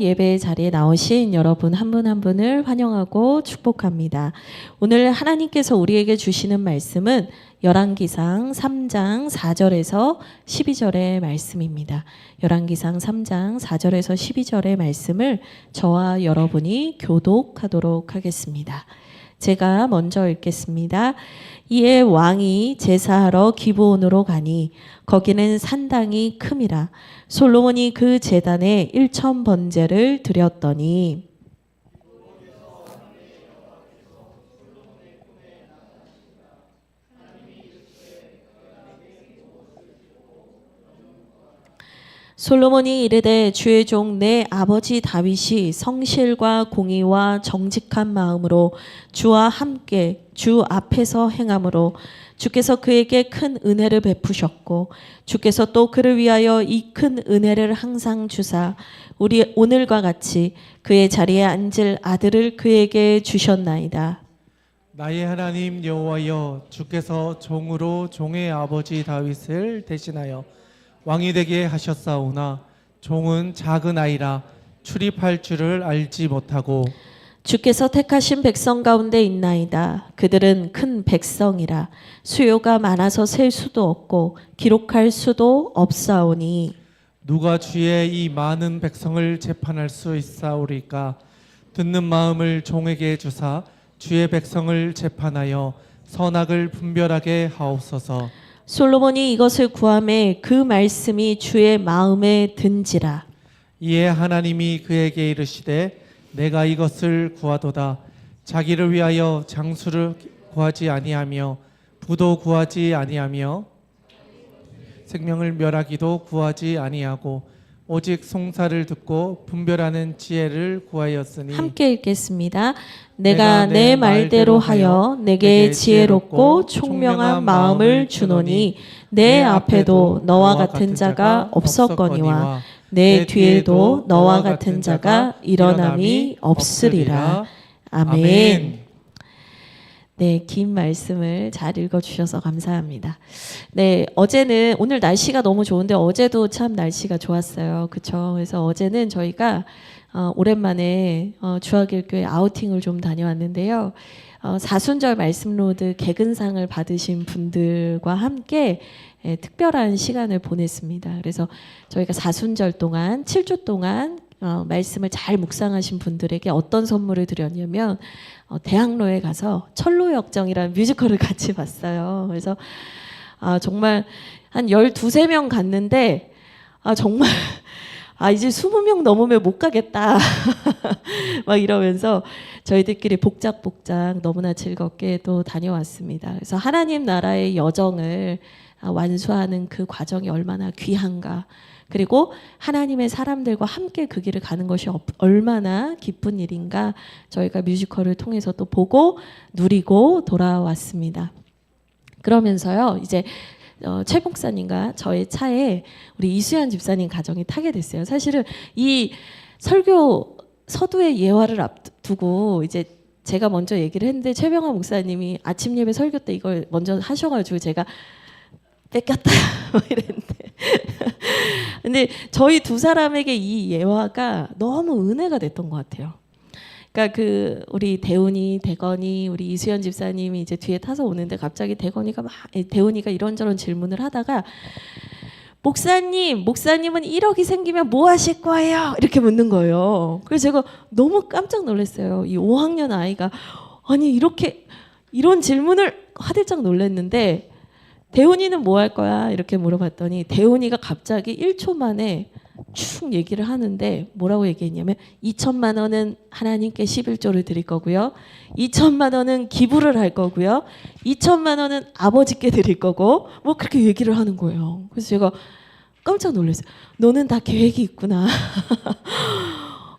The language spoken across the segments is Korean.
예배 자리에 나오신 여러분 한 분 한 분을 환영하고 축복합니다. 오늘 하나님께서 우리에게 주시는 말씀은 열왕기상 3장 4절에서 12절의 말씀입니다. 열왕기상 3장 4절에서 12절의 말씀을 저와 여러분이 교독하도록 하겠습니다. 제가 먼저 읽겠습니다. 이에 왕이 제사하러 기브온으로 가니 거기는 산당이 큼이라. 솔로몬이 그 제단에 1,000번제를 드렸더니 솔로몬이 이르되 주의 종 내 아버지 다윗이 성실과 공의와 정직한 마음으로 주와 함께 주 앞에서 행함으로 주께서 그에게 큰 은혜를 베푸셨고 주께서 또 그를 위하여 이 큰 은혜를 항상 주사 우리 오늘과 같이 그의 자리에 앉을 아들을 그에게 주셨나이다. 나의 하나님 여호와여, 주께서 종으로 종의 아버지 다윗을 대신하여 왕이 되게 하셨사오나 종은 작은 아이라 출입할 줄을 알지 못하고 주께서 택하신 백성 가운데 있나이다. 그들은 큰 백성이라 수요가 많아서 셀 수도 없고 기록할 수도 없사오니 누가 주의 이 많은 백성을 재판할 수 있사오리까? 듣는 마음을 종에게 주사 주의 백성을 재판하여 선악을 분별하게 하옵소서. 솔로몬이 이것을 구하매 그 말씀이 주의 마음에 든지라. 이에 하나님이 그에게 이르시되 내가 이것을 구하도다. 자기를 위하여 장수를 구하지 아니하며 부도 구하지 아니하며 생명을 멸하기도 구하지 아니하고 오직 송사를 듣고 분별하는 지혜를 구하였으니. 함께 읽겠습니다. 내가 내 말대로 하여 내게 지혜롭고 총명한 마음을 주노니 내 앞에도 너와 같은 자가 없었거니와 내 뒤에도 너와 같은 자가 일어남이 없으리라. 아멘. 네, 긴 말씀을 잘 읽어주셔서 감사합니다. 네, 어제는 오늘 날씨가 너무 좋은데 어제도 참 날씨가 좋았어요. 그렇죠? 그래서 어제는 저희가 오랜만에 주하길교회 아우팅을 좀 다녀왔는데요. 사순절 말씀로드 개근상을 받으신 분들과 함께 특별한 시간을 보냈습니다. 그래서 저희가 사순절 동안 7주 동안 말씀을 잘 묵상하신 분들에게 어떤 선물을 드렸냐면 대학로에 가서 철로역정이라는 뮤지컬을 같이 봤어요. 그래서 정말 한 12~13명 갔는데 정말 이제 20명 넘으면 못 가겠다 막 이러면서 저희들끼리 복작복작 너무나 즐겁게 또 다녀왔습니다. 그래서 하나님 나라의 여정을 완수하는 그 과정이 얼마나 귀한가, 그리고 하나님의 사람들과 함께 그 길을 가는 것이 얼마나 기쁜 일인가 저희가 뮤지컬을 통해서 또 보고 누리고 돌아왔습니다. 그러면서요 이제 최 목사님과 저의 차에 우리 이수연 집사님 가정이 타게 됐어요. 사실은 이 설교 서두의 예화를 앞두고 이제 제가 먼저 얘기를 했는데 최병환 목사님이 아침 예배 설교 때 이걸 먼저 하셔가지고 제가 뺏겼다 이랬는데 근데 저희 두 사람에게 이 예화가 너무 은혜가 됐던 것 같아요. 그러니까 그 우리 대건이 우리 이수연 집사님이 이제 뒤에 타서 오는데 갑자기 대훈이가 이런저런 질문을 하다가 목사님은 1억이 생기면 뭐 하실 거예요? 이렇게 묻는 거예요. 그래서 제가 너무 깜짝 놀랐어요. 이 5학년 아이가 아니 이런 질문을 화들짝 놀랐는데 대훈이는 뭐 할 거야? 이렇게 물어봤더니 대훈이가 갑자기 1초 만에 쭉 얘기를 하는데 뭐라고 얘기했냐면 2천만 원은 하나님께 11조를 드릴 거고요. 2천만 원은 기부를 할 거고요. 2천만 원은 아버지께 드릴 거고 뭐 그렇게 얘기를 하는 거예요. 그래서 제가 깜짝 놀랐어요. 너는 다 계획이 있구나.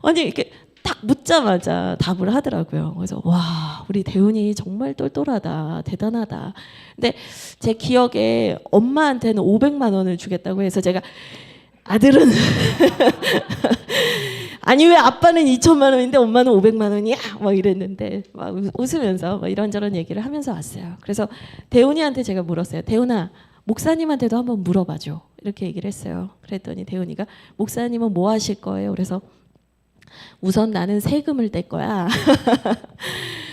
아니 이렇게 딱 묻자마자 답을 하더라고요. 그래서 와 우리 대훈이 정말 똘똘하다, 대단하다. 근데 제 기억에 엄마한테는 500만 원을 주겠다고 해서 제가 아들은 아니 왜 아빠는 2천만 원인데 엄마는 500만 원이야? 막 이랬는데 막 웃으면서 막 이런저런 얘기를 하면서 왔어요. 그래서 대훈이한테 제가 물었어요. 대훈아 목사님한테도 한번 물어봐줘. 이렇게 얘기를 했어요. 그랬더니 대훈이가 목사님은 뭐 하실 거예요? 그래서 우선 나는 세금을 뗄 거야.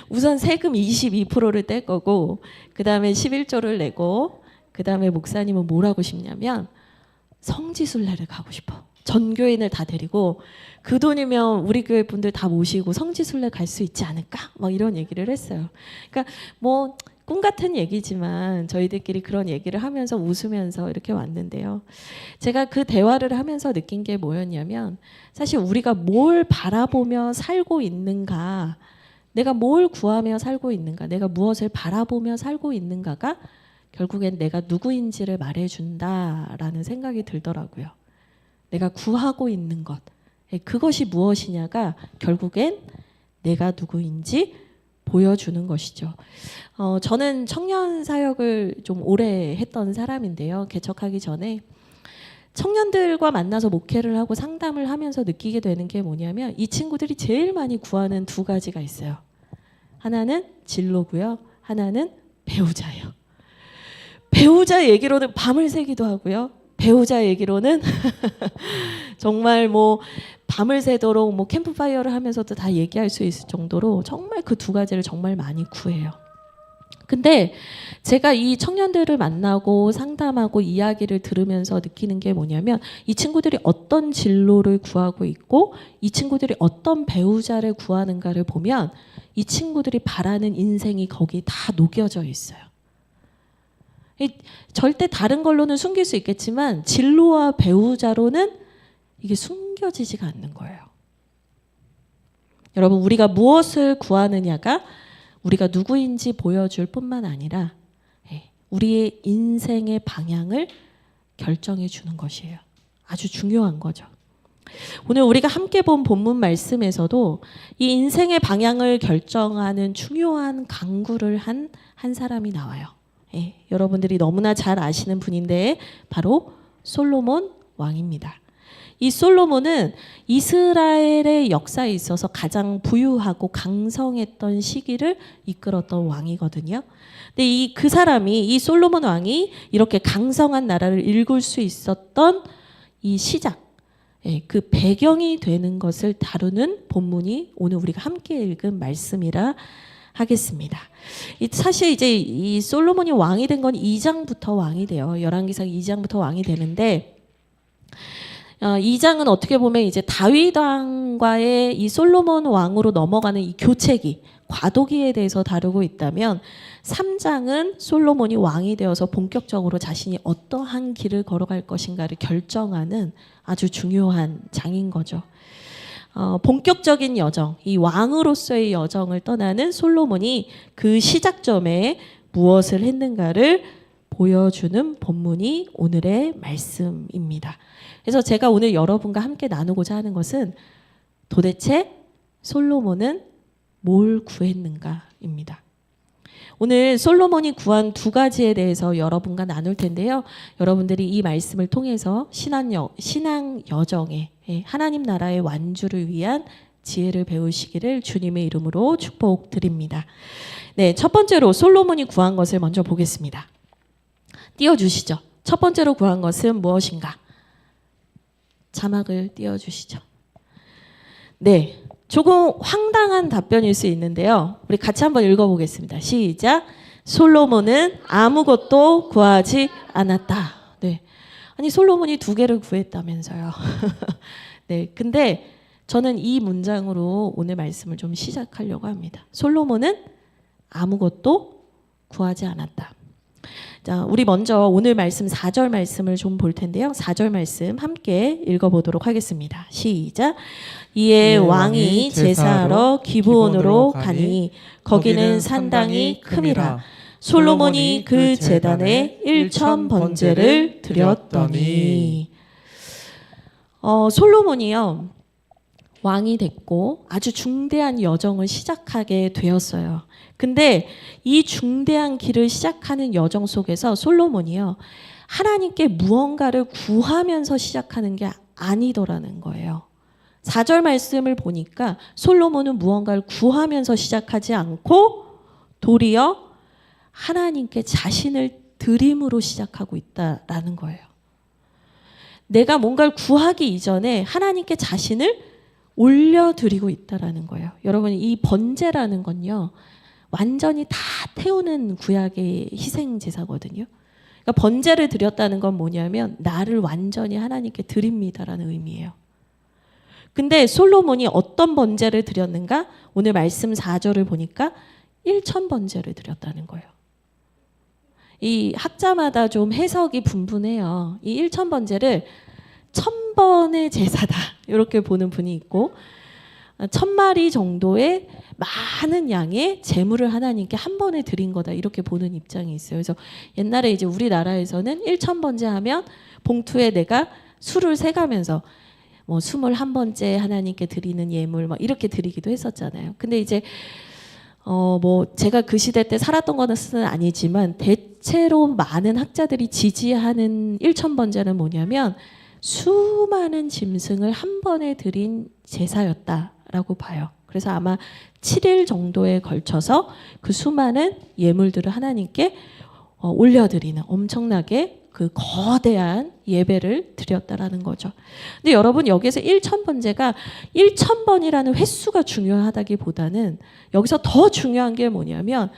우선 세금 22%를 뗄 거고 그 다음에 11조를 내고 그 다음에 목사님은 뭘 하고 싶냐면 성지순례를 가고 싶어. 전교인을 다 데리고 그 돈이면 우리 교회 분들 다 모시고 성지순례 갈 수 있지 않을까? 막 이런 얘기를 했어요. 그러니까 뭐 꿈 같은 얘기지만 저희들끼리 그런 얘기를 하면서 웃으면서 이렇게 왔는데요. 제가 그 대화를 하면서 느낀 게 뭐였냐면 사실 우리가 뭘 바라보며 살고 있는가, 내가 뭘 구하며 살고 있는가, 내가 무엇을 바라보며 살고 있는가가 결국엔 내가 누구인지를 말해준다라는 생각이 들더라고요. 내가 구하고 있는 것, 그것이 무엇이냐가 결국엔 내가 누구인지 보여주는 것이죠. 저는 청년 사역을 좀 오래 했던 사람인데요. 개척하기 전에 청년들과 만나서 목회를 하고 상담을 하면서 느끼게 되는 게 뭐냐면 이 친구들이 제일 많이 구하는 두 가지가 있어요. 하나는 진로고요. 하나는 배우자예요. 배우자 얘기로는 밤을 새기도 하고요. 배우자 얘기로는 정말 뭐 밤을 새도록 뭐 캠프파이어를 하면서도 다 얘기할 수 있을 정도로 정말 그 두 가지를 정말 많이 구해요. 근데 제가 이 청년들을 만나고 상담하고 이야기를 들으면서 느끼는 게 뭐냐면 이 친구들이 어떤 진로를 구하고 있고 이 친구들이 어떤 배우자를 구하는가를 보면 이 친구들이 바라는 인생이 거기 다 녹여져 있어요. 절대 다른 걸로는 숨길 수 있겠지만 진로와 배우자로는 이게 숨겨지지가 않는 거예요. 여러분, 우리가 무엇을 구하느냐가 우리가 누구인지 보여줄 뿐만 아니라 우리의 인생의 방향을 결정해 주는 것이에요. 아주 중요한 거죠. 오늘 우리가 함께 본 본문 말씀에서도 이 인생의 방향을 결정하는 중요한 강구를 한 사람이 나와요. 여러분들이 너무나 잘 아시는 분인데 바로 솔로몬 왕입니다. 이 솔로몬은 이스라엘의 역사에 있어서 가장 부유하고 강성했던 시기를 이끌었던 왕이거든요. 근데 그 사람이 이 솔로몬 왕이 이렇게 강성한 나라를 일굴 수 있었던 이 시작, 그 배경이 되는 것을 다루는 본문이 오늘 우리가 함께 읽은 말씀이라 하겠습니다. 사실 이제 이 솔로몬이 왕이 된 건 2장부터 왕이 돼요. 열왕기상 2장부터 왕이 되는데 2장은 어떻게 보면 이제 다윗 왕과의 이 솔로몬 왕으로 넘어가는 이 교체기, 과도기에 대해서 다루고 있다면 3장은 솔로몬이 왕이 되어서 본격적으로 자신이 어떠한 길을 걸어갈 것인가를 결정하는 아주 중요한 장인 거죠. 본격적인 여정, 이 왕으로서의 여정을 떠나는 솔로몬이 그 시작점에 무엇을 했는가를 보여주는 본문이 오늘의 말씀입니다. 그래서 제가 오늘 여러분과 함께 나누고자 하는 것은 도대체 솔로몬은 뭘 구했는가입니다. 오늘 솔로몬이 구한 두 가지에 대해서 여러분과 나눌 텐데요. 여러분들이 이 말씀을 통해서 신앙 여정에 하나님 나라의 완주를 위한 지혜를 배우시기를 주님의 이름으로 축복드립니다. 네, 첫 번째로 솔로몬이 구한 것을 먼저 보겠습니다. 띄워주시죠. 첫 번째로 구한 것은 무엇인가? 자막을 띄워주시죠. 네, 조금 황당한 답변일 수 있는데요. 우리 같이 한번 읽어보겠습니다. 시작. 솔로몬은 아무것도 구하지 않았다. 네, 아니 솔로몬이 2개를 구했다면서요. 네, 근데 저는 이 문장으로 오늘 말씀을 좀 시작하려고 합니다. 솔로몬은 아무것도 구하지 않았다. 자, 우리 먼저 오늘 말씀 4절 말씀을 좀 볼 텐데요. 4절 말씀 함께 읽어보도록 하겠습니다. 시작. 이에 왕이 제사하러 기브온으로 가니 거기는 산당이 큼이라. 솔로몬이 그 제단에 1,000번제를 드렸더니. 솔로몬이요, 왕이 됐고 아주 중대한 여정을 시작하게 되었어요. 근데 이 중대한 길을 시작하는 여정 속에서 솔로몬이요, 하나님께 무언가를 구하면서 시작하는 게 아니더라는 거예요. 4절 말씀을 보니까 솔로몬은 무언가를 구하면서 시작하지 않고 도리어 하나님께 자신을 드림으로 시작하고 있다라는 거예요. 내가 뭔가를 구하기 이전에 하나님께 자신을 올려드리고 있다라는 거예요. 여러분, 이 번제라는 건요, 완전히 다 태우는 구약의 희생 제사거든요. 그러니까 번제를 드렸다는 건 뭐냐면 나를 완전히 하나님께 드립니다라는 의미예요. 근데 솔로몬이 어떤 번제를 드렸는가? 오늘 말씀 4절을 보니까 1,000번제를 드렸다는 거예요. 이 학자마다 좀 해석이 분분해요. 이 1,000번제를 1,000번의 제사다 이렇게 보는 분이 있고 1,000마리 정도의 많은 양의 제물을 하나님께 한 번에 드린 거다 이렇게 보는 입장이 있어요. 그래서 옛날에 이제 우리나라에서는 1,000번제 하면 봉투에 내가 수를 세가면서 뭐 21번째 하나님께 드리는 예물 막 이렇게 드리기도 했었잖아요. 근데 이제 뭐 제가 그 시대 때 살았던 거는 아니지만 대체로 많은 학자들이 지지하는 1,000번제는 뭐냐면 수많은 짐승을 한 번에 드린 제사였다라고 봐요. 그래서 아마 7일 정도에 걸쳐서 그 수많은 예물들을 하나님께 올려드리는 엄청나게 그 거대한 예배를 드렸다라는 거죠. 근데 여러분 여기서 1,000번제가 1,000번이라는 횟수가 중요하다기보다는 여기서 더 중요한 게 뭐냐면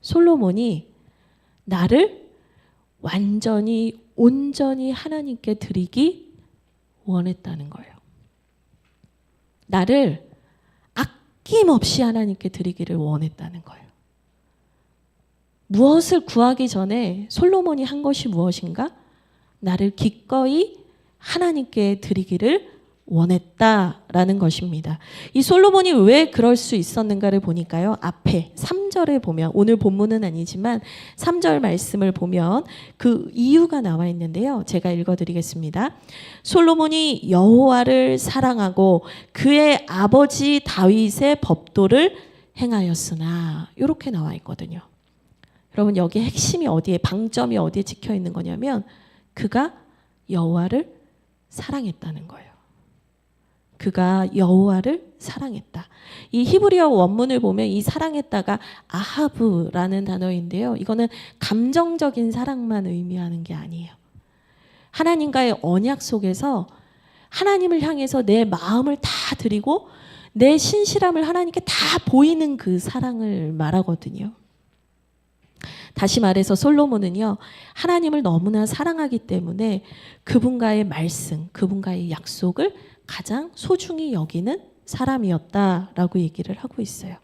솔로몬이 나를 완전히 온전히 하나님께 드리기 원했다는 거예요. 나를 아낌없이 하나님께 드리기를 원했다는 거예요. 무엇을 구하기 전에 솔로몬이 한 것이 무엇인가? 나를 기꺼이 하나님께 드리기를 원했다라는 것입니다. 이 솔로몬이 왜 그럴 수 있었는가를 보니까요. 앞에 3절에 보면 오늘 본문은 아니지만 3절 말씀을 보면 그 이유가 나와 있는데요. 제가 읽어드리겠습니다. 솔로몬이 여호와를 사랑하고 그의 아버지 다윗의 법도를 행하였으나 이렇게 나와 있거든요. 여러분 여기 핵심이 어디에 방점이 어디에 찍혀 있는 거냐면 그가 여호와를 사랑했다는 거예요. 그가 여호와를 사랑했다. 이 히브리어 원문을 보면 이 사랑했다가 아하브라는 단어인데요. 이거는 감정적인 사랑만 의미하는 게 아니에요. 하나님과의 언약 속에서 하나님을 향해서 내 마음을 다 드리고 내 신실함을 하나님께 다 보이는 그 사랑을 말하거든요. 다시 말해서 솔로몬은요, 하나님을 너무나 사랑하기 때문에 그분과의 말씀, 그분과의 약속을 가장 소중히 여기는 사람이었다라고 얘기를 하고 있어요.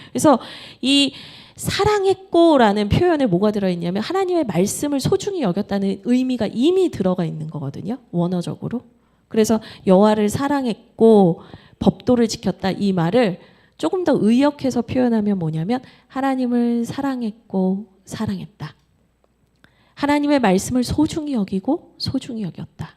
그래서 이 사랑했고라는 표현에 뭐가 들어있냐면 하나님의 말씀을 소중히 여겼다는 의미가 이미 들어가 있는 거거든요. 원어적으로. 그래서 여호와를 사랑했고 법도를 지켰다 이 말을 조금 더 의역해서 표현하면 뭐냐면 하나님을 사랑했고 사랑했다. 하나님의 말씀을 소중히 여기고 소중히 여겼다.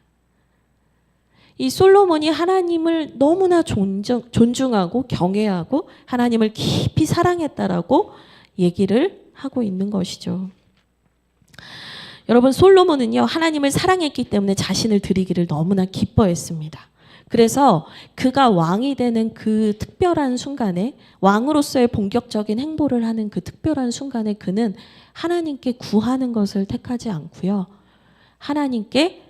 이 솔로몬이 하나님을 너무나 존중하고 경외하고 하나님을 깊이 사랑했다라고 얘기를 하고 있는 것이죠. 여러분 솔로몬은요 하나님을 사랑했기 때문에 자신을 드리기를 너무나 기뻐했습니다. 그래서 그가 왕이 되는 그 특별한 순간에 왕으로서의 본격적인 행보를 하는 그 특별한 순간에 그는 하나님께 구하는 것을 택하지 않고요. 하나님께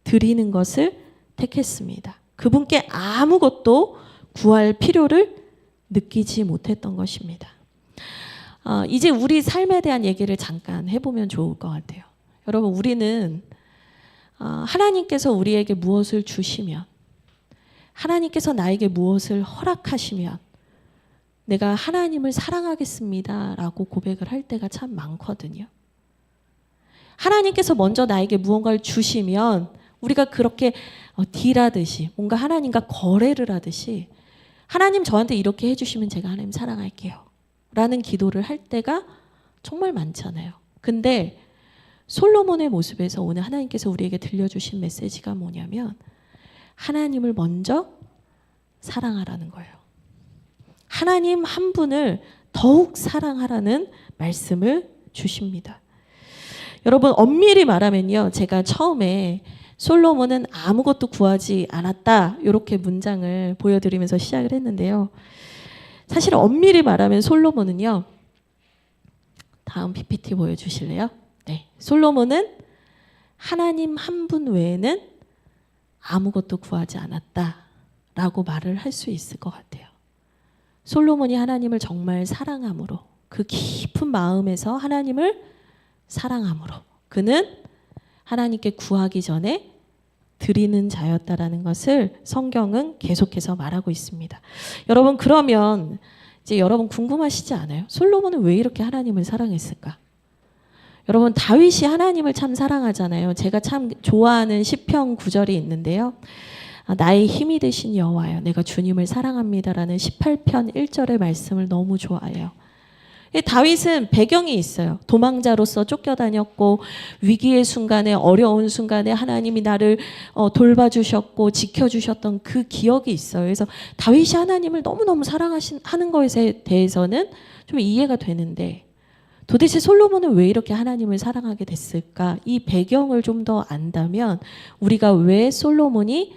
드리는 것을 택했습니다. 그분께 아무것도 구할 필요를 느끼지 못했던 것입니다. 이제 우리 삶에 대한 얘기를 잠깐 해보면 좋을 것 같아요. 여러분 우리는 하나님께서 우리에게 무엇을 주시면 하나님께서 나에게 무엇을 허락하시면 내가 하나님을 사랑하겠습니다 라고 고백을 할 때가 참 많거든요. 하나님께서 먼저 나에게 무언가를 주시면 우리가 그렇게 딜하듯이 뭔가 하나님과 거래를 하듯이 하나님 저한테 이렇게 해주시면 제가 하나님 사랑할게요 라는 기도를 할 때가 정말 많잖아요. 근데 솔로몬의 모습에서 오늘 하나님께서 우리에게 들려주신 메시지가 뭐냐면 하나님을 먼저 사랑하라는 거예요. 하나님 한 분을 더욱 사랑하라는 말씀을 주십니다. 여러분 엄밀히 말하면요. 제가 처음에 솔로몬은 아무것도 구하지 않았다 이렇게 문장을 보여드리면서 시작을 했는데요. 사실 엄밀히 말하면 솔로몬은요. 다음 PPT 보여주실래요? 네, 솔로몬은 하나님 한 분 외에는 아무것도 구하지 않았다 라고 말을 할 수 있을 것 같아요. 솔로몬이 하나님을 정말 사랑함으로, 그 깊은 마음에서 하나님을 사랑함으로 그는 하나님께 구하기 전에 드리는 자였다라는 것을 성경은 계속해서 말하고 있습니다. 여러분, 그러면 이제 여러분 궁금하시지 않아요? 솔로몬은 왜 이렇게 하나님을 사랑했을까? 여러분, 다윗이 하나님을 참 사랑하잖아요. 제가 참 좋아하는 시편 9절이 있는데요. 나의 힘이 되신 여호와여, 내가 주님을 사랑합니다라는 18편 1절의 말씀을 너무 좋아해요. 다윗은 배경이 있어요. 도망자로서 쫓겨다녔고 위기의 순간에, 어려운 순간에 하나님이 나를 돌봐주셨고 지켜주셨던 그 기억이 있어요. 그래서 다윗이 하나님을 너무너무 사랑하는 것에 대해서는 좀 이해가 되는데, 도대체 솔로몬은 왜 이렇게 하나님을 사랑하게 됐을까? 이 배경을 좀 더 안다면 우리가 왜 솔로몬이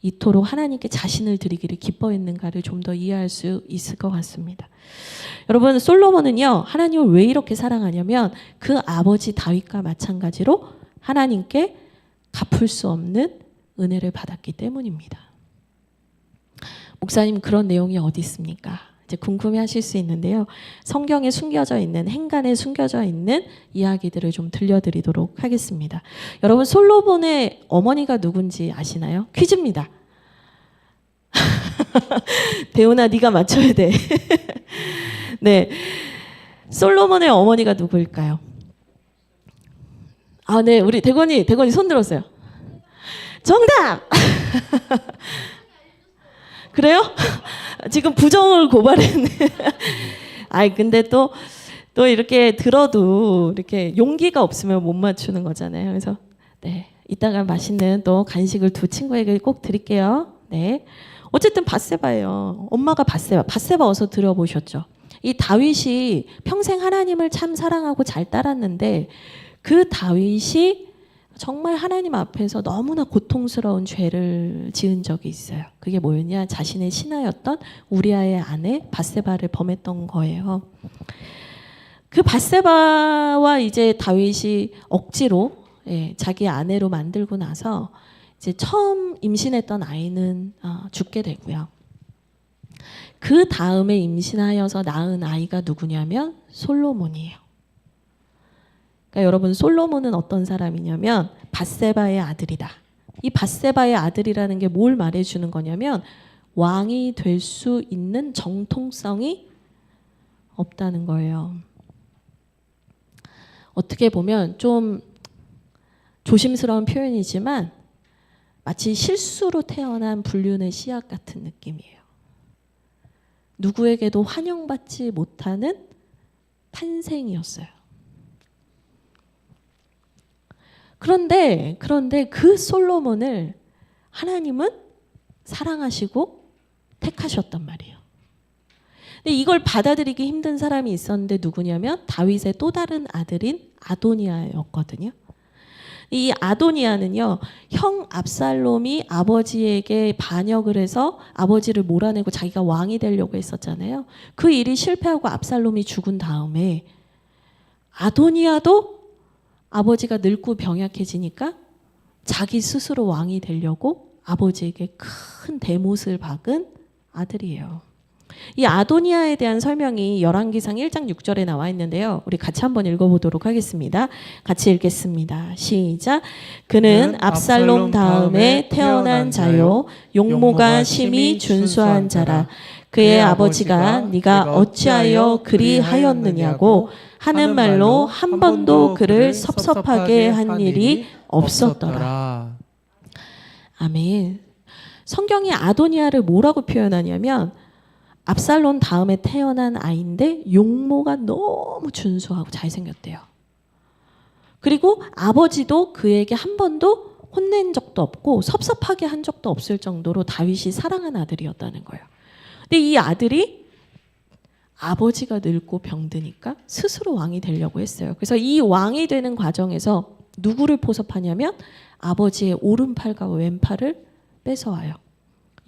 이토록 하나님께 자신을 드리기를 기뻐했는가를 좀 더 이해할 수 있을 것 같습니다. 여러분, 솔로몬은요, 하나님을 왜 이렇게 사랑하냐면 그 아버지 다윗과 마찬가지로 하나님께 갚을 수 없는 은혜를 받았기 때문입니다. 목사님, 그런 내용이 어디 있습니까? 이제 궁금해하실 수 있는데요. 성경에 숨겨져 있는, 행간에 숨겨져 있는 이야기들을 좀 들려드리도록 하겠습니다. 여러분, 솔로몬의 어머니가 누군지 아시나요? 퀴즈입니다. 대훈아, 네가 맞춰야 돼. 네, 솔로몬의 어머니가 누구일까요? 네, 우리 대건이 손 들었어요. 정답! 그래요? 지금 부정을 고발했네. 근데 또 이렇게 들어도 이렇게 용기가 없으면 못 맞추는 거잖아요. 그래서 네, 이따가 맛있는 또 간식을 두 친구에게 꼭 드릴게요. 네, 어쨌든 밧세바예요. 엄마가 밧세바 어서 들어보셨죠? 이 다윗이 평생 하나님을 참 사랑하고 잘 따랐는데 그 다윗이 정말 하나님 앞에서 너무나 고통스러운 죄를 지은 적이 있어요. 그게 뭐였냐? 자신의 신하였던 우리아의 아내 밧세바를 범했던 거예요. 그 밧세바와 이제 다윗이 억지로 자기 아내로 만들고 나서 이제 처음 임신했던 아이는 죽게 되고요. 그 다음에 임신하여서 낳은 아이가 누구냐면 솔로몬이에요. 그러니까 여러분, 솔로몬은 어떤 사람이냐면 밧세바의 아들이다. 이 밧세바의 아들이라는 게 뭘 말해주는 거냐면 왕이 될 수 있는 정통성이 없다는 거예요. 어떻게 보면 좀 조심스러운 표현이지만 마치 실수로 태어난 불륜의 씨앗 같은 느낌이에요. 누구에게도 환영받지 못하는 탄생이었어요. 그런데 그 솔로몬을 하나님은 사랑하시고 택하셨단 말이에요. 근데 이걸 받아들이기 힘든 사람이 있었는데 누구냐면 다윗의 또 다른 아들인 아도니아였거든요. 이 아도니아는요, 형 압살롬이 아버지에게 반역을 해서 아버지를 몰아내고 자기가 왕이 되려고 했었잖아요. 그 일이 실패하고 압살롬이 죽은 다음에 아도니아도 아버지가 늙고 병약해지니까 자기 스스로 왕이 되려고 아버지에게 큰 대못을 박은 아들이에요. 이 아도니아에 대한 설명이 열왕기상 1장 6절에 나와 있는데요. 우리 같이 한번 읽어보도록 하겠습니다. 같이 읽겠습니다. 시작. 그는 압살롬 다음에 태어난 자요, 용모가 심히 준수한 자라. 그의 아버지가 네가 어찌하여 그리하였느냐고 하는 말로 한 번도 그를 섭섭하게 한 일이 없었더라. 아멘. 성경이 아도니아를 뭐라고 표현하냐면 압살롬 다음에 태어난 아이인데 용모가 너무 준수하고 잘생겼대요. 그리고 아버지도 그에게 한 번도 혼낸 적도 없고 섭섭하게 한 적도 없을 정도로 다윗이 사랑한 아들이었다는 거예요. 근데 이 아들이 아버지가 늙고 병드니까 스스로 왕이 되려고 했어요. 그래서 이 왕이 되는 과정에서 누구를 포섭하냐면 아버지의 오른팔과 왼팔을 뺏어와요.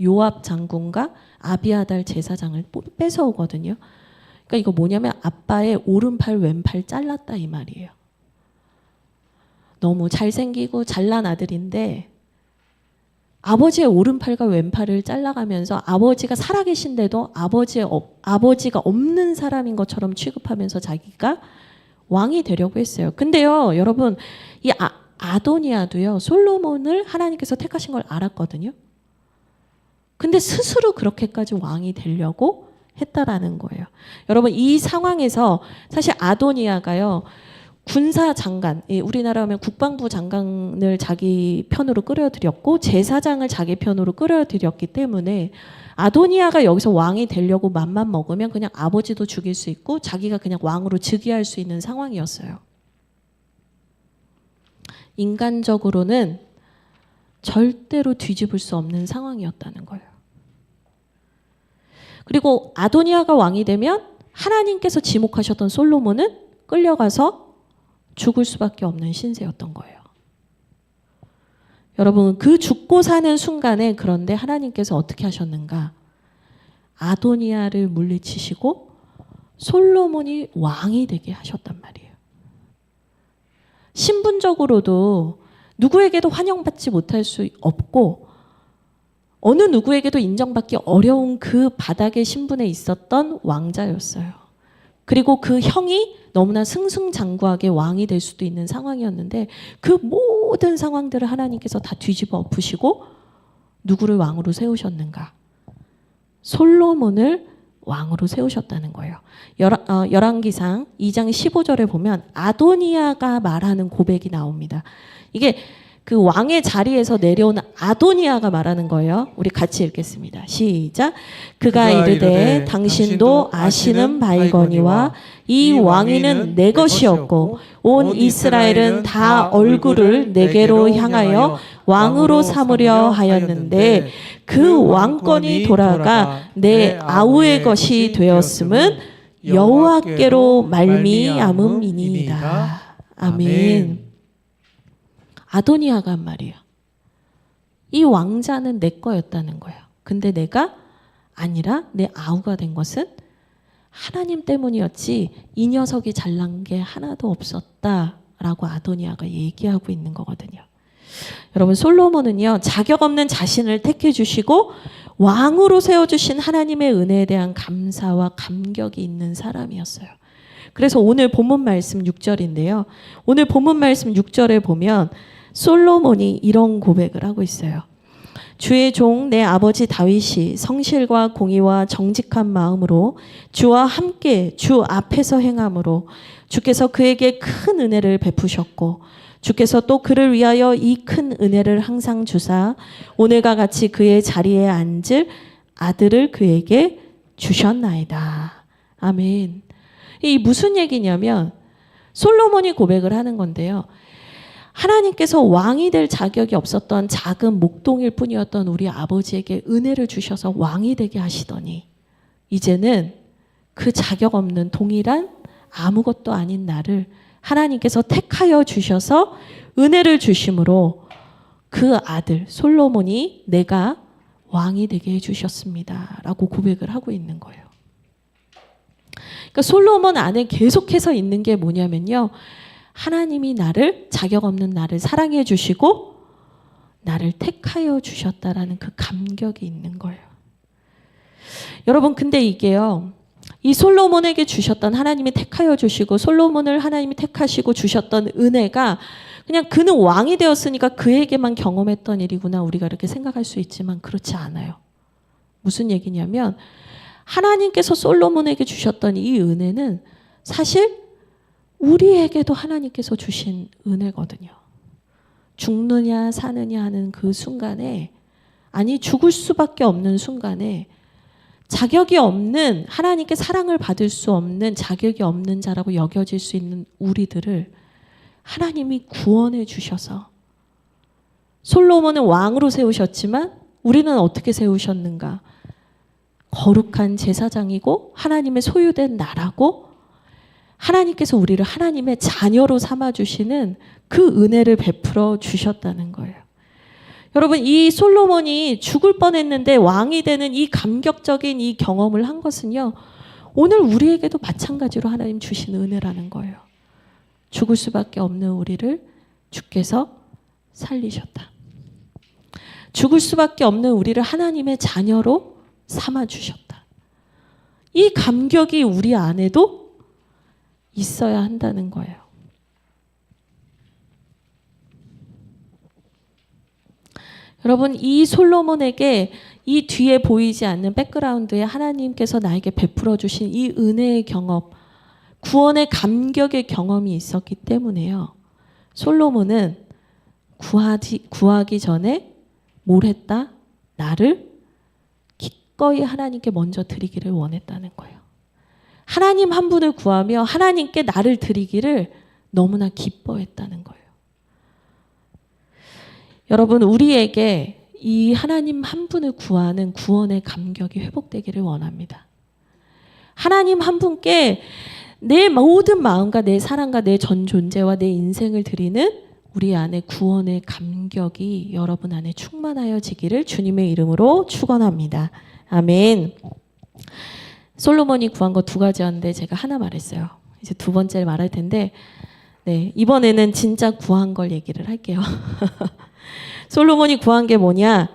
요압 장군과 아비아달 제사장을 뺏어오거든요. 그러니까 이거 뭐냐면 아빠의 오른팔 왼팔 잘랐다 이 말이에요. 너무 잘생기고 잘난 아들인데 아버지의 오른팔과 왼팔을 잘라가면서 아버지가 살아계신데도 아버지가 없는 사람인 것처럼 취급하면서 자기가 왕이 되려고 했어요. 근데요, 여러분, 이 아도니아도요, 솔로몬을 하나님께서 택하신 걸 알았거든요. 근데 스스로 그렇게까지 왕이 되려고 했다라는 거예요. 여러분, 이 상황에서 사실 아도니아가요, 군사 장관, 우리나라 하면 국방부 장관을 자기 편으로 끌어들였고 제사장을 자기 편으로 끌어들였기 때문에 아도니아가 여기서 왕이 되려고 맘만 먹으면 그냥 아버지도 죽일 수 있고 자기가 그냥 왕으로 즉위할 수 있는 상황이었어요. 인간적으로는 절대로 뒤집을 수 없는 상황이었다는 거예요. 그리고 아도니아가 왕이 되면 하나님께서 지목하셨던 솔로몬은 끌려가서 죽을 수밖에 없는 신세였던 거예요. 여러분, 그 죽고 사는 순간에 그런데 하나님께서 어떻게 하셨는가? 아도니아를 물리치시고 솔로몬이 왕이 되게 하셨단 말이에요. 신분적으로도 누구에게도 환영받지 못할 수 없고 어느 누구에게도 인정받기 어려운 그 바닥의 신분에 있었던 왕자였어요. 그리고 그 형이 너무나 승승장구하게 왕이 될 수도 있는 상황이었는데 그 모든 상황들을 하나님께서 다 뒤집어 엎으시고 누구를 왕으로 세우셨는가? 솔로몬을 왕으로 세우셨다는 거예요. 열왕기상 2장 15절에 보면 아도니아가 말하는 고백이 나옵니다. 이게 그 왕의 자리에서 내려오는 아도니아가 말하는 거예요. 우리 같이 읽겠습니다. 시작. 그가 이르되 당신도 아시는 바이거니와 이 왕위는 내 것이었고 온 이스라엘은 다 얼굴을 내게로 향하여 왕으로 삼으려 하였는데 그 왕권이 돌아가 내 아우의 것이 되었음은 여호와께로 말미암음이니이다. 아멘. 아도니아가 한 말이에요. 이 왕자는 내 거였다는 거예요. 근데 내가 아니라 내 아우가 된 것은 하나님 때문이었지 이 녀석이 잘난 게 하나도 없었다라고 아도니아가 얘기하고 있는 거거든요. 여러분, 솔로몬은요, 자격 없는 자신을 택해 주시고 왕으로 세워주신 하나님의 은혜에 대한 감사와 감격이 있는 사람이었어요. 그래서 오늘 본문 말씀 6절인데요. 오늘 본문 말씀 6절에 보면 솔로몬이 이런 고백을 하고 있어요. 주의 종 내 아버지 다윗이 성실과 공의와 정직한 마음으로 주와 함께 주 앞에서 행함으로 주께서 그에게 큰 은혜를 베푸셨고 주께서 또 그를 위하여 이 큰 은혜를 항상 주사 오늘과 같이 그의 자리에 앉을 아들을 그에게 주셨나이다. 아멘. 이 무슨 얘기냐면 솔로몬이 고백을 하는 건데요. 하나님께서 왕이 될 자격이 없었던 작은 목동일 뿐이었던 우리 아버지에게 은혜를 주셔서 왕이 되게 하시더니 이제는 그 자격 없는 동일한 아무것도 아닌 나를 하나님께서 택하여 주셔서 은혜를 주심으로 그 아들 솔로몬이 내가 왕이 되게 해주셨습니다. 라고 고백을 하고 있는 거예요. 그러니까 솔로몬 안에 계속해서 있는 게 뭐냐면요. 하나님이 나를, 자격 없는 나를 사랑해 주시고 나를 택하여 주셨다라는 그 감격이 있는 거예요. 여러분, 근데 이게요. 이 솔로몬에게 주셨던 하나님이 택하여 주시고 솔로몬을 하나님이 택하시고 주셨던 은혜가 그냥 그는 왕이 되었으니까 그에게만 경험했던 일이구나 우리가 이렇게 생각할 수 있지만 그렇지 않아요. 무슨 얘기냐면 하나님께서 솔로몬에게 주셨던 이 은혜는 사실 우리에게도 하나님께서 주신 은혜거든요. 죽느냐 사느냐 하는 그 순간에, 아니 죽을 수밖에 없는 순간에 자격이 없는, 하나님께 사랑을 받을 수 없는, 자격이 없는 자라고 여겨질 수 있는 우리들을 하나님이 구원해 주셔서 솔로몬은 왕으로 세우셨지만 우리는 어떻게 세우셨는가? 거룩한 제사장이고 하나님의 소유된 나라고 하나님께서 우리를 하나님의 자녀로 삼아주시는 그 은혜를 베풀어 주셨다는 거예요. 여러분, 이 솔로몬이 죽을 뻔했는데 왕이 되는 이 감격적인 이 경험을 한 것은요. 오늘 우리에게도 마찬가지로 하나님 주신 은혜라는 거예요. 죽을 수밖에 없는 우리를 주께서 살리셨다. 죽을 수밖에 없는 우리를 하나님의 자녀로 삼아주셨다. 이 감격이 우리 안에도 있어야 한다는 거예요. 여러분, 이 솔로몬에게 이 뒤에 보이지 않는 백그라운드에 하나님께서 나에게 베풀어 주신 이 은혜의 경험, 구원의 감격의 경험이 있었기 때문에요. 솔로몬은 구하기 전에 뭘 했다? 나를 기꺼이 하나님께 먼저 드리기를 원했다는 거예요. 하나님 한 분을 구하며 하나님께 나를 드리기를 너무나 기뻐했다는 거예요. 여러분, 우리에게 이 하나님 한 분을 구하는 구원의 감격이 회복되기를 원합니다. 하나님 한 분께 내 모든 마음과 내 사랑과 내 전 존재와 내 인생을 드리는 우리 안에 구원의 감격이 여러분 안에 충만하여지기를 주님의 이름으로 축원합니다. 아멘. 솔로몬이 구한 거 2가지였는데 제가 하나 말했어요. 이제 2번째를 말할 텐데, 네, 이번에는 진짜 구한 걸 얘기를 할게요. 솔로몬이 구한 게 뭐냐?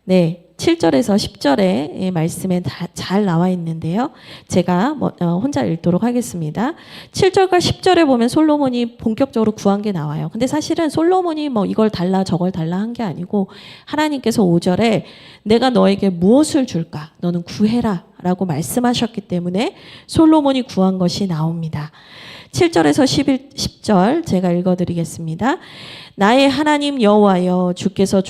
네, 7절에서 10절의 말씀에 잘 나와 있는데요. 제가 혼자 읽도록 하겠습니다. 7절과 10절에 보면 솔로몬이 본격적으로 구한 게 나와요. 근데 사실은 솔로몬이 이걸 달라 저걸 달라 한 게 아니고 하나님께서 5절에 내가 너에게 무엇을 줄까? 너는 구해라 라고 말씀하셨기 때문에 솔로몬이 구한 것이 나옵니다. 7절에서 10절 제가 읽어드리겠습니다. 나의 하나님 여호와여, 주께서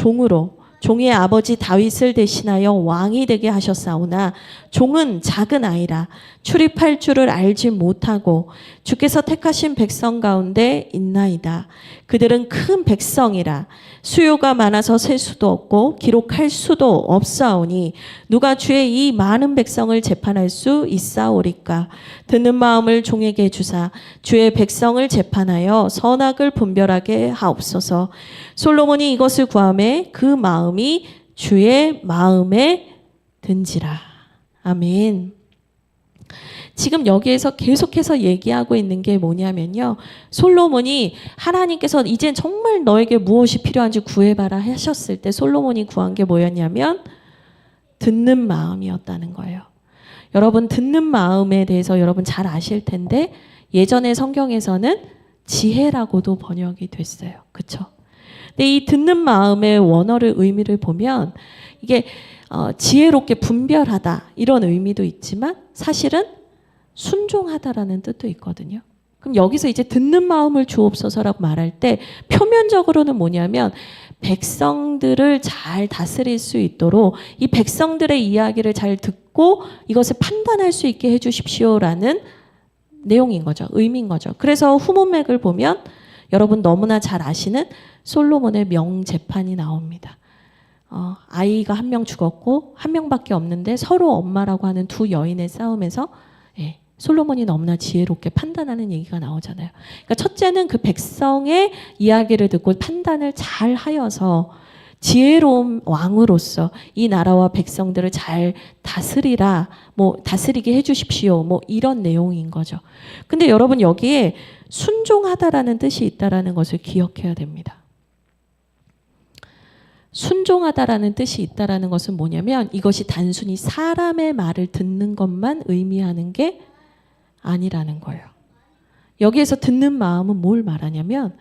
종의 아버지 다윗을 대신하여 왕이 되게 하셨사오나 종은 작은 아이라 출입할 줄을 알지 못하고 주께서 택하신 백성 가운데 있나이다. 그들은 큰 백성이라 수요가 많아서 셀 수도 없고 기록할 수도 없사오니 누가 주의 이 많은 백성을 재판할 수 있사오리까. 듣는 마음을 종에게 주사 주의 백성을 재판하여 선악을 분별하게 하옵소서. 솔로몬이 이것을 구하매 그 마음이 주의 마음에 든지라. 아멘. 지금 여기에서 계속해서 얘기하고 있는 게 뭐냐면요. 솔로몬이 하나님께서 이젠 정말 너에게 무엇이 필요한지 구해봐라 하셨을 때 솔로몬이 구한 게 뭐였냐면 듣는 마음이었다는 거예요. 여러분, 듣는 마음에 대해서 여러분 잘 아실 텐데 예전의 성경에서는 지혜라고도 번역이 됐어요. 그렇죠? 근데 이 듣는 마음의 원어를 의미를 보면 이게 지혜롭게 분별하다 이런 의미도 있지만 사실은 순종하다라는 뜻도 있거든요. 그럼 여기서 이제 듣는 마음을 주옵소서라고 말할 때 표면적으로는 뭐냐면 백성들을 잘 다스릴 수 있도록 이 백성들의 이야기를 잘 듣고 이것을 판단할 수 있게 해주십시오라는 내용인 거죠. 의미인 거죠. 그래서 후문맥을 보면 여러분 너무나 잘 아시는 솔로몬의 명재판이 나옵니다. 아이가 1명 죽었고 1명밖에 없는데 서로 엄마라고 하는 2 여인의 싸움에서 솔로몬이 너무나 지혜롭게 판단하는 얘기가 나오잖아요. 그러니까 첫째는 그 백성의 이야기를 듣고 판단을 잘 하여서 지혜로운 왕으로서 이 나라와 백성들을 잘 다스리라, 다스리게 해주십시오, 이런 내용인 거죠. 근데 여러분 여기에 순종하다라는 뜻이 있다라는 것을 기억해야 됩니다. 순종하다라는 뜻이 있다라는 것은 뭐냐면 이것이 단순히 사람의 말을 듣는 것만 의미하는 게 아니라는 거예요. 여기에서 듣는 마음은 뭘 말하냐면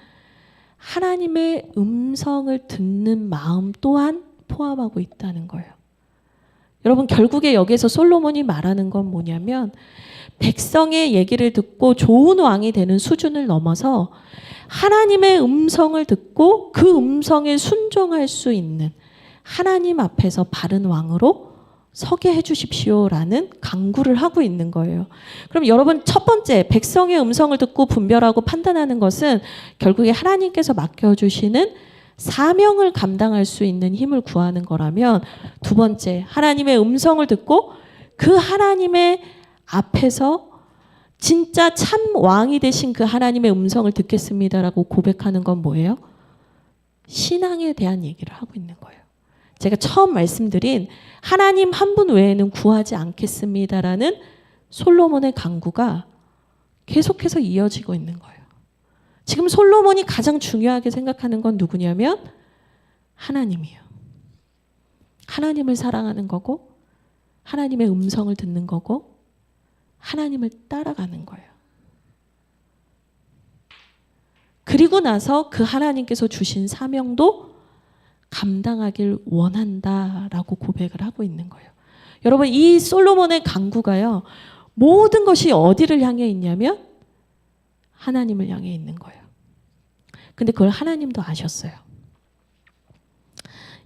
하나님의 음성을 듣는 마음 또한 포함하고 있다는 거예요. 여러분 결국에 여기에서 솔로몬이 말하는 건 뭐냐면 백성의 얘기를 듣고 좋은 왕이 되는 수준을 넘어서 하나님의 음성을 듣고 그 음성에 순종할 수 있는 하나님 앞에서 바른 왕으로 서게 해주십시오라는 강구를 하고 있는 거예요. 그럼 여러분 첫 번째 백성의 음성을 듣고 분별하고 판단하는 것은 결국에 하나님께서 맡겨주시는 사명을 감당할 수 있는 힘을 구하는 거라면 두 번째 하나님의 음성을 듣고 그 하나님의 앞에서 진짜 참 왕이 되신 그 하나님의 음성을 듣겠습니다라고 고백하는 건 뭐예요? 신앙에 대한 얘기를 하고 있는 거예요. 제가 처음 말씀드린 하나님 한 분 외에는 구하지 않겠습니다라는 솔로몬의 강구가 계속해서 이어지고 있는 거예요. 지금 솔로몬이 가장 중요하게 생각하는 건 누구냐면 하나님이에요. 하나님을 사랑하는 거고 하나님의 음성을 듣는 거고 하나님을 따라가는 거예요. 그리고 나서 그 하나님께서 주신 사명도 감당하길 원한다라고 고백을 하고 있는 거예요. 여러분, 이 솔로몬의 간구가요, 모든 것이 어디를 향해 있냐면 하나님을 향해 있는 거예요. 근데 그걸 하나님도 아셨어요.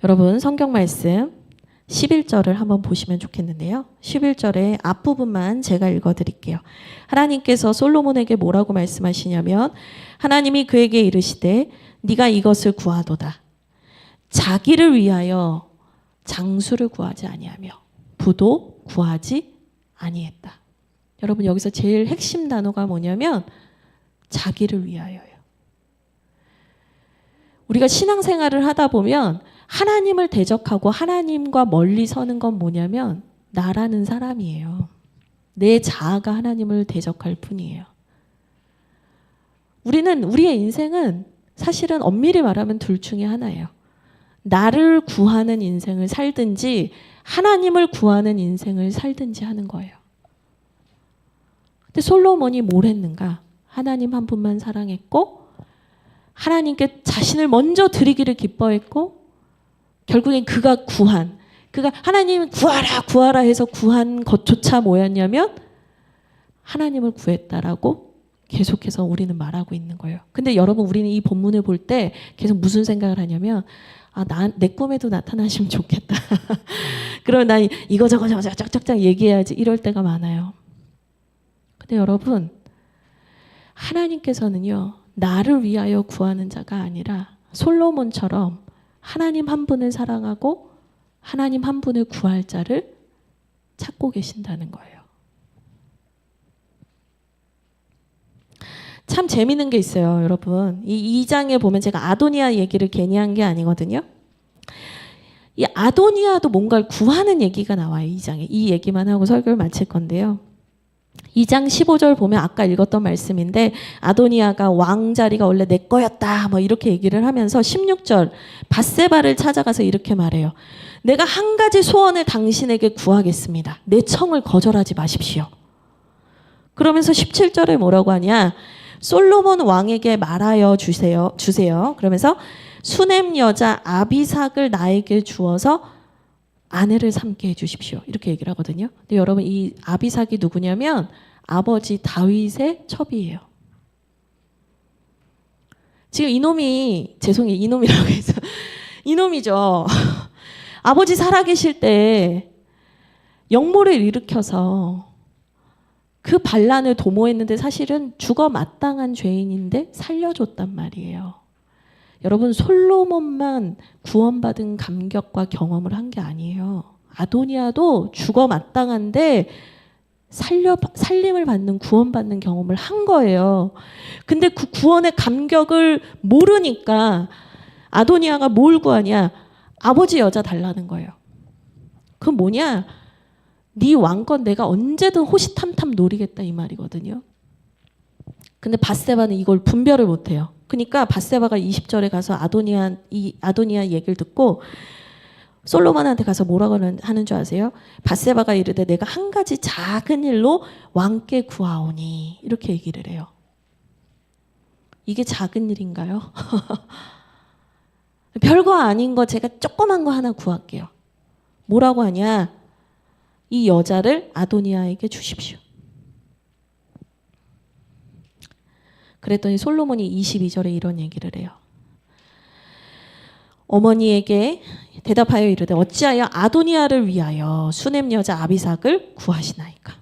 여러분, 성경 말씀 11절을 한번 보시면 좋겠는데요. 11절의 앞부분만 제가 읽어드릴게요. 하나님께서 솔로몬에게 뭐라고 말씀하시냐면 하나님이 그에게 이르시되 네가 이것을 구하도다. 자기를 위하여 장수를 구하지 아니하며 부도 구하지 아니했다. 여러분, 여기서 제일 핵심 단어가 뭐냐면 자기를 위하여요. 우리가 신앙생활을 하다 보면 하나님을 대적하고 하나님과 멀리 서는 건 뭐냐면 나라는 사람이에요. 내 자아가 하나님을 대적할 뿐이에요. 우리의 인생은 사실은 엄밀히 말하면 둘 중에 하나예요. 나를 구하는 인생을 살든지 하나님을 구하는 인생을 살든지 하는 거예요. 근데 솔로몬이 뭘 했는가? 하나님 한 분만 사랑했고 하나님께 자신을 먼저 드리기를 기뻐했고 결국엔 그가 하나님 구하라 구하라 해서 구한 것조차 뭐였냐면 하나님을 구했다라고 계속해서 우리는 말하고 있는 거예요. 근데 여러분, 우리는 이 본문을 볼 때 계속 무슨 생각을 하냐면 내 꿈에도 나타나시면 좋겠다. 그럼 나 이거 저거 쫙쫙쫙 얘기해야지, 이럴 때가 많아요. 근데 여러분, 하나님께서는요, 나를 위하여 구하는 자가 아니라 솔로몬처럼 하나님 한 분을 사랑하고 하나님 한 분을 구할 자를 찾고 계신다는 거예요. 참 재밌는 게 있어요, 여러분. 이 2장에 보면 제가 아도니아 얘기를 괜히 한 게 아니거든요. 이 아도니아도 뭔가를 구하는 얘기가 나와요, 2장에. 이 얘기만 하고 설교를 마칠 건데요. 2장 15절 보면 아까 읽었던 말씀인데 아도니아가 왕자리가 원래 내 거였다 뭐 이렇게 얘기를 하면서 16절 밧세바를 찾아가서 이렇게 말해요. 내가 한 가지 소원을 당신에게 구하겠습니다. 내 청을 거절하지 마십시오. 그러면서 17절에 뭐라고 하냐? 솔로몬 왕에게 말하여 주세요. 그러면서 수넴 여자 아비삭을 나에게 주어서 아내를 삼게 해주십시오. 이렇게 얘기를 하거든요. 근데 여러분, 이 아비삭이 누구냐면 아버지 다윗의 첩이에요. 지금 이놈이라고 해서 이놈이죠. 아버지 살아계실 때 역모를 일으켜서 그 반란을 도모했는데 사실은 죽어 마땅한 죄인인데 살려줬단 말이에요. 여러분, 솔로몬만 구원받은 감격과 경험을 한 게 아니에요. 아도니아도 죽어 마땅한데 살림을 받는, 구원받는 경험을 한 거예요. 근데 그 구원의 감격을 모르니까 아도니아가 뭘 구하냐? 아버지 여자 달라는 거예요. 그 뭐냐? 네 왕권 내가 언제든 호시탐탐 노리겠다 이 말이거든요. 근데 밧세바는 이걸 분별을 못해요. 그러니까 밧세바가 20절에 가서 아도니아 얘기를 듣고 솔로몬한테 가서 뭐라고 하는 줄 아세요? 밧세바가 이르되 내가 한 가지 작은 일로 왕께 구하오니 이렇게 얘기를 해요. 이게 작은 일인가요? 별거 아닌 거 제가 조그만 거 하나 구할게요. 뭐라고 하냐? 이 여자를 아도니아에게 주십시오. 그랬더니 솔로몬이 22절에 이런 얘기를 해요. 어머니에게 대답하여 이르되 어찌하여 아도니아를 위하여 수넴 여자 아비삭을 구하시나이까.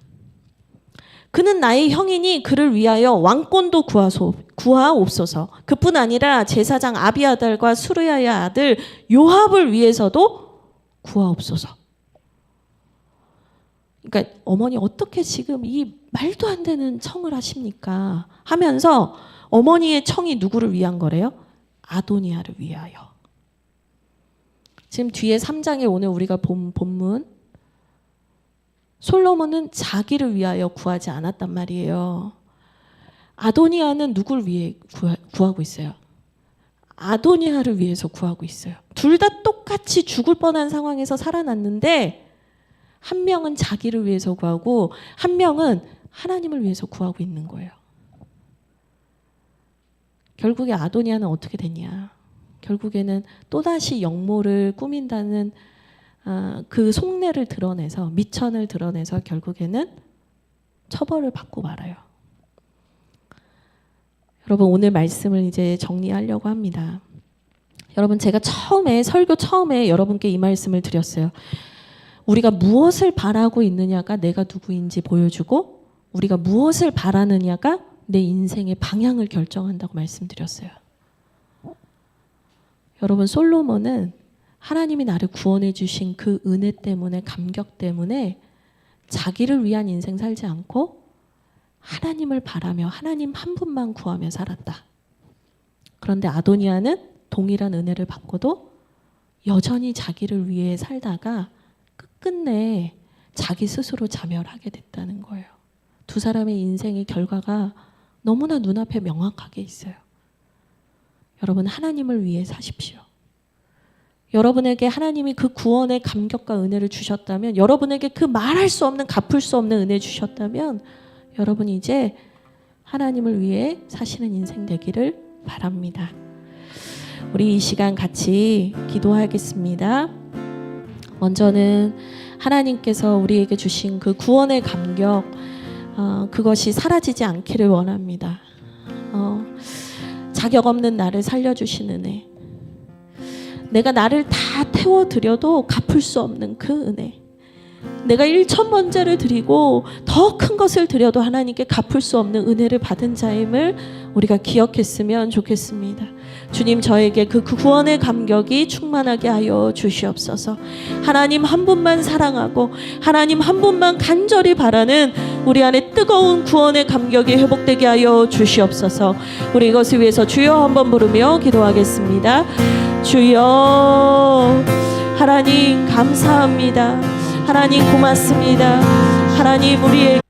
그는 나의 형이니 그를 위하여 왕권도 구하옵소서. 그뿐 아니라 제사장 아비아달과 수르야의 아들 요압을 위해서도 구하옵소서. 그러니까 어머니 어떻게 지금 이 말도 안 되는 청을 하십니까? 하면서 어머니의 청이 누구를 위한 거래요? 아도니아를 위하여. 지금 뒤에 3장에 오늘 우리가 본 본문 솔로몬은 자기를 위하여 구하지 않았단 말이에요. 아도니아는 누굴 위해 구하고 있어요? 아도니아를 위해서 구하고 있어요. 둘 다 똑같이 죽을 뻔한 상황에서 살아났는데 한 명은 자기를 위해서 구하고 한 명은 하나님을 위해서 구하고 있는 거예요. 결국에 아도니아는 어떻게 됐냐? 결국에는 또다시 역모를 꾸민다는 그 속내를 드러내서 미천을 드러내서 결국에는 처벌을 받고 말아요. 여러분 오늘 말씀을 이제 정리하려고 합니다. 여러분 제가 설교 처음에 여러분께 이 말씀을 드렸어요. 우리가 무엇을 바라고 있느냐가 내가 누구인지 보여주고 우리가 무엇을 바라느냐가 내 인생의 방향을 결정한다고 말씀드렸어요. 여러분 솔로몬은 하나님이 나를 구원해 주신 그 은혜 때문에 감격 때문에 자기를 위한 인생 살지 않고 하나님을 바라며 하나님 한 분만 구하며 살았다. 그런데 아도니아는 동일한 은혜를 받고도 여전히 자기를 위해 살다가 끝끝내 자기 스스로 자멸하게 됐다는 거예요. 두 사람의 인생의 결과가 너무나 눈앞에 명확하게 있어요. 여러분 하나님을 위해 사십시오. 여러분에게 하나님이 그 구원의 감격과 은혜를 주셨다면 여러분에게 그 말할 수 없는 갚을 수 없는 은혜 주셨다면 여러분이 이제 하나님을 위해 사시는 인생 되기를 바랍니다. 우리 이 시간 같이 기도하겠습니다. 먼저는 하나님께서 우리에게 주신 그 구원의 감격 그것이 사라지지 않기를 원합니다. 자격 없는 나를 살려주신 은혜, 내가 나를 다 태워드려도 갚을 수 없는 그 은혜, 내가 1,000번제를 드리고 더 큰 것을 드려도 하나님께 갚을 수 없는 은혜를 받은 자임을 우리가 기억했으면 좋겠습니다. 주님 저에게 그 구원의 감격이 충만하게 하여 주시옵소서. 하나님 한 분만 사랑하고 하나님 한 분만 간절히 바라는 우리 안에 뜨거운 구원의 감격이 회복되게 하여 주시옵소서. 우리 이것을 위해서 주여 한번 부르며 기도하겠습니다. 주여 하나님 감사합니다. 하나님 고맙습니다. 하나님 우리에게